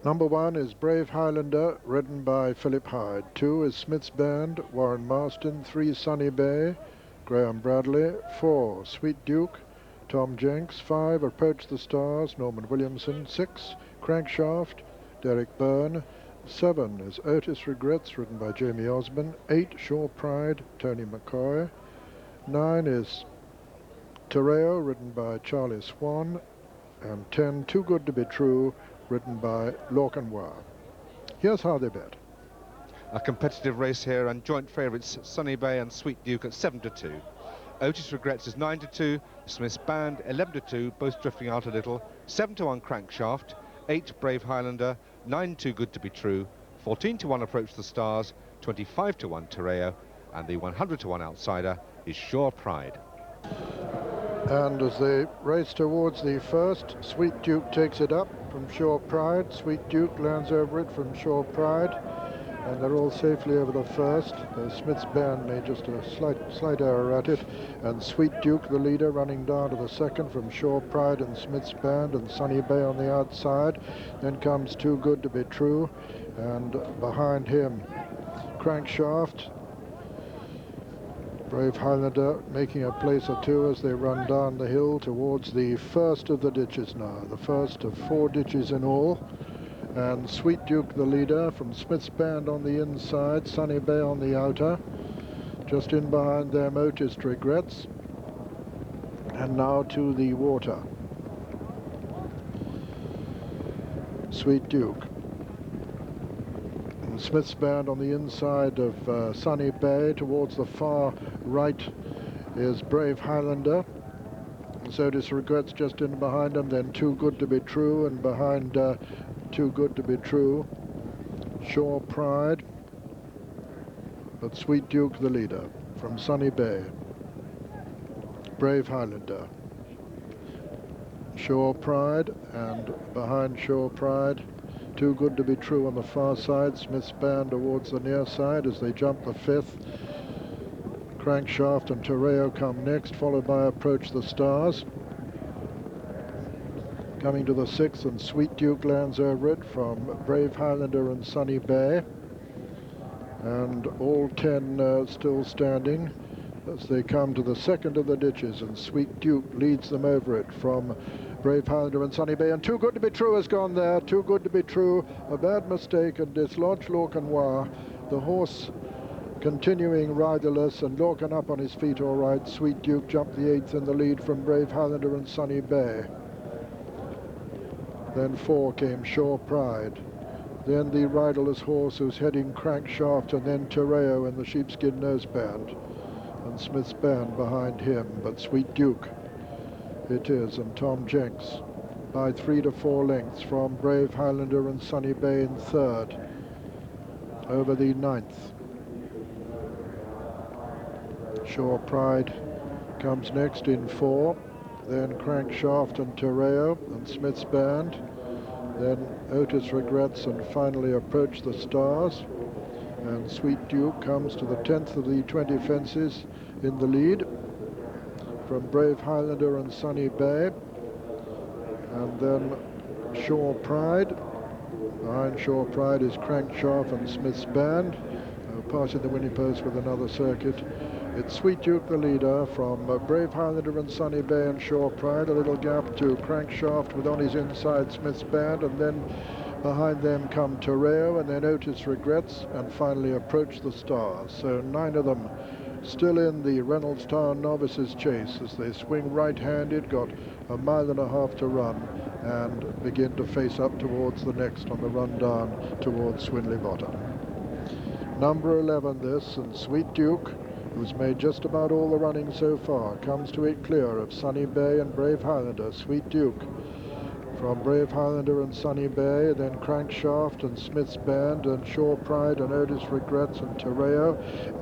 Number 1 is Brave Highlander, ridden by Philip Hyde. 2 is Smith's Band, Warren Marston. 3, Sunny Bay, Graham Bradley. 4, Sweet Duke, Tom Jenks. 5, Approach the Stars, Norman Williamson. 6, Crankshaft, Derek Byrne. 7 is Otis Regrets, ridden by Jamie Osborne. 8, Shore Pride, Tony McCoy. 9 is Terreo, ridden by Charlie Swan. And 10, Too Good to Be True, ridden by Lorcanwa. Here's how they bet. A competitive race here, and joint favourites Sunny Bay and Sweet Duke at 7-2. Otis Regrets is 9-2. Smith's Band 11-2, both drifting out a little. 7-1 Crankshaft. 8 Brave Highlander. 9 Too Good to Be True. 14-1 Approach the Stars. 25-1 Terreo, and the 100-1 outsider is Shore Pride. And as they race towards the first, Sweet Duke takes it up from Shore Pride. Sweet Duke lands over it from Shore Pride, and they're all safely over the first. Smith's Band made just a slight error at it, and Sweet Duke, the leader, running down to the second from Shore Pride and Smith's Band, and Sunny Bay on the outside. Then comes Too Good to Be True, and behind him, Crankshaft. Brave Highlander making a place or two as they run down the hill towards the first of the ditches now, the first of 4 ditches in all. And Sweet Duke, the leader, from Smith's Band on the inside, Sunny Bay on the outer. Just in behind them, Otis Regrets. And now to the water. Sweet Duke. Smith's Band on the inside of Sunny Bay. Towards the far right is Brave Highlander. So Otis Regrets just in behind him. Then Too Good to Be True, and behind Too Good to Be True, Shore Pride. But Sweet Duke, the leader, from Sunny Bay. Brave Highlander. Shore Pride, and behind Shore Pride, Too Good to Be True on the far side. Smith's Band towards the near side as they jump the 5th. Crankshaft and Terreo come next, followed by Approach the Stars. Coming to the 6th, and Sweet Duke lands over it from Brave Highlander and Sunny Bay. And all 10 still standing as they come to the second of the ditches, and Sweet Duke leads them over it from Brave Highlander and Sunny Bay, and Too Good to Be True has gone there. Too Good to Be True, a bad mistake, and dislodged Lorcanwa. The horse continuing riderless, and Lorcan up on his feet all right. Sweet Duke jumped the 8th in the lead from Brave Highlander and Sunny Bay. Then 4 came Shore Pride. Then the riderless horse who's heading Crankshaft, and then Terreo in the sheepskin noseband, and Smith's Band behind him. But Sweet Duke it is, and Tom Jenks by 3 to 4 lengths from Brave Highlander and Sunny Bay in 3rd over the 9th. Shore Pride comes next in 4, then Crankshaft and Terreo and Smith's Band, then Otis Regrets, and finally Approach the Stars. And Sweet Duke comes to the 10th of the 20 fences in the lead from Brave Highlander and Sunny Bay. And then Shore Pride. Behind Shore Pride is Crankshaft and Smith's Band, passing the winning post with another circuit. It's Sweet Duke, the leader, from Brave Highlander and Sunny Bay and Shore Pride. A little gap to Crankshaft with on his inside Smith's Band, and then behind them come Terreo, and then Otis Regrets, and finally Approach the Stars. So 9 of them still in the Reynoldstown Novices chase as they swing right-handed, got a mile and a half to run, and begin to face up towards the next on the run down towards Swinley Bottom. Number 11 this, and Sweet Duke, who's made just about all the running so far, comes to it clear of Sunny Bay and Brave Highlander. Sweet Duke from Brave Highlander and Sunny Bay, then Crankshaft and Smith's Band, and Shore Pride and Otis Regrets and Terreo,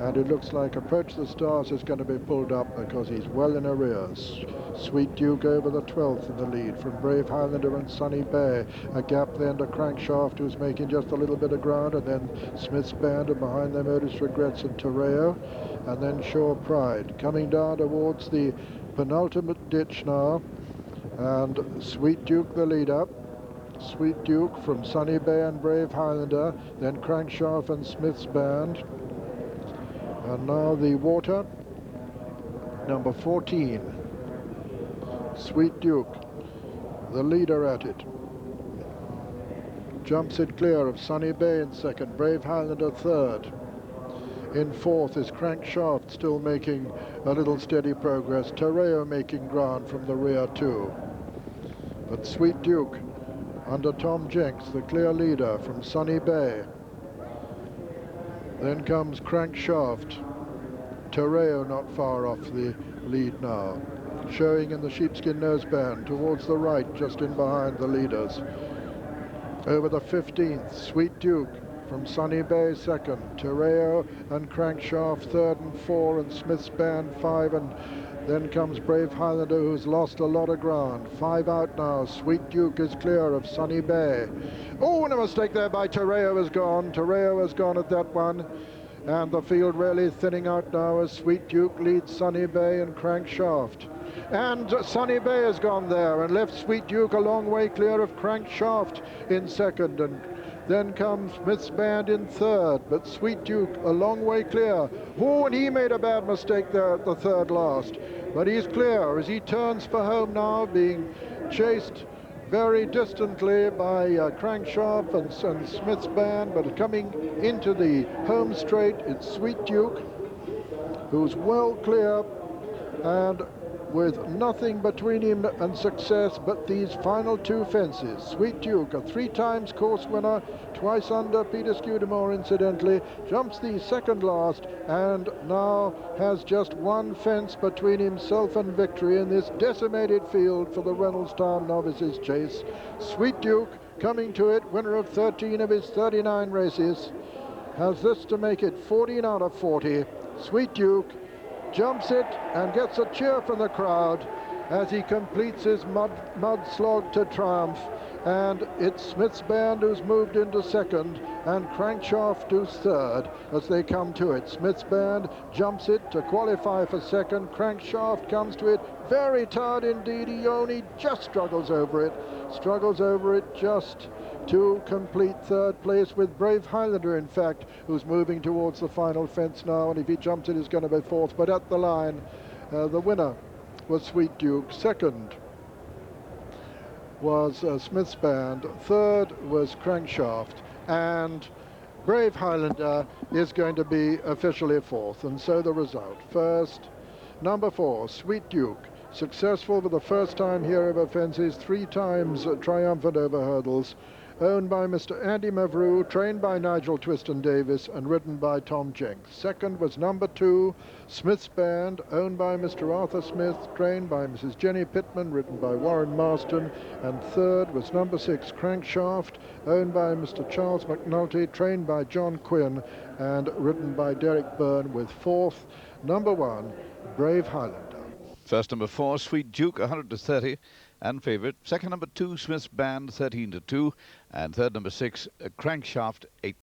and it looks like Approach the Stars is going to be pulled up because he's well in arrears. Sweet Duke over the 12th in the lead from Brave Highlander and Sunny Bay. A gap then to Crankshaft, who's making just a little bit of ground, and then Smith's Band, and behind them Otis Regrets and Terreo, and then Shore Pride. Coming down towards the penultimate ditch now, and Sweet Duke, the leader, Sweet Duke from Sunny Bay and Brave Highlander, then Crankshaft and Smith's Band. And now the water, number 14, Sweet Duke, the leader at it. Jumps it clear of Sunny Bay in second, Brave Highlander third. In fourth is Crankshaft, still making a little steady progress. Terreo making ground from the rear too. But Sweet Duke, under Tom Jenks, the clear leader from Sunny Bay. Then comes Crankshaft. Terreo not far off the lead now, showing in the sheepskin noseband towards the right, just in behind the leaders. Over the 15th, Sweet Duke from Sunny Bay second, Terreo and Crankshaft third and four, and Smith's Band five, and then comes Brave Highlander, who's lost a lot of ground. Five out now. Sweet Duke is clear of Sunny Bay. Oh, and a mistake there by Terreo has gone. Terreo has gone at that one. And the field really thinning out now as Sweet Duke leads Sunny Bay and Crankshaft. And Sunny Bay has gone there and left Sweet Duke a long way clear of Crankshaft in second. And then comes Smith's Band in third, but Sweet Duke a long way clear. Oh, and he made a bad mistake there at the third last. But he's clear as he turns for home now, being chased very distantly by Crankshaft and Smith's Band, but coming into the home straight, it's Sweet Duke, who's well clear and with nothing between him and success but these final two fences. Sweet Duke, a 3 times course winner, twice under Peter Scudamore incidentally, jumps the second last and now has just one fence between himself and victory in this decimated field for the Reynoldstown Novices chase. Sweet Duke coming to it, winner of 13 of his 39 races, has this to make it 14 out of 40. Sweet Duke jumps it and gets a cheer from the crowd as he completes his mud slog to triumph. And it's Smith's Band who's moved into second and Crankshaft who's third as they come to it. Smith's Band jumps it to qualify for second. Crankshaft comes to it very tired indeed. He only just struggles over it just to complete third place, with Brave Highlander, in fact, who's moving towards the final fence now, and if he jumps it, is going to be fourth. But at the line, the winner was Sweet Duke. Second was Smith's Band. Third was Crankshaft. And Brave Highlander is going to be officially fourth. And so the result. First, number 4, Sweet Duke. Successful for the first time here over fences, 3 times triumphant over hurdles. Owned by Mr. Andy Mavrew, trained by Nigel Twiston-Davies, and ridden by Tom Jenks. Second was number 2, Smith's Band, owned by Mr. Arthur Smith, trained by Mrs. Jenny Pittman, ridden by Warren Marston. And third was number 6, Crankshaft, owned by Mr. Charles McNulty, trained by John Quinn, and ridden by Derek Byrne, with fourth, number 1, Brave Highlander. First, number 4, Sweet Duke, 100-30. And favourite. Second, number 2, Smith's Band, 13-2. And third, number 6, Crankshaft, 8-2.